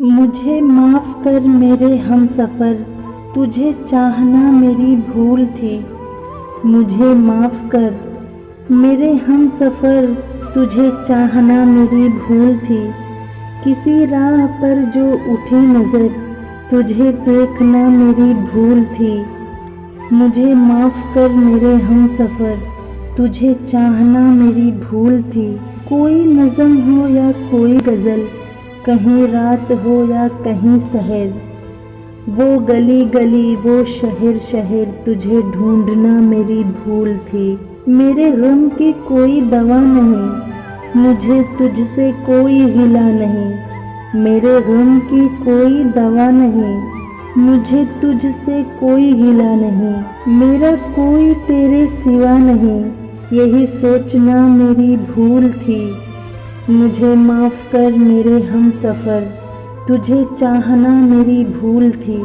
मुझे माफ़ कर मेरे हमसफ़र, तुझे चाहना मेरी भूल थी। मुझे माफ़ कर मेरे हमसफ़र, तुझे चाहना मेरी भूल थी। किसी राह पर जो उठी नज़र, तुझे देखना मेरी भूल थी। मुझे माफ़ कर मेरे हमसफ़र, तुझे चाहना मेरी भूल थी। कोई नज़म हो या कोई गज़ल, कहीं रात हो या कहीं सहर, वो गली गली वो शहर शहर, तुझे ढूंढना मेरी भूल थी। मेरे गम की कोई दवा नहीं, मुझे तुझसे कोई गिला नहीं। मेरे गम की कोई दवा नहीं, मुझे तुझसे कोई गिला नहीं। मेरा कोई तेरे सिवा नहीं, यही सोचना मेरी भूल थी। मुझे माफ़ कर मेरे हमसफ़र, तुझे चाहना मेरी भूल थी।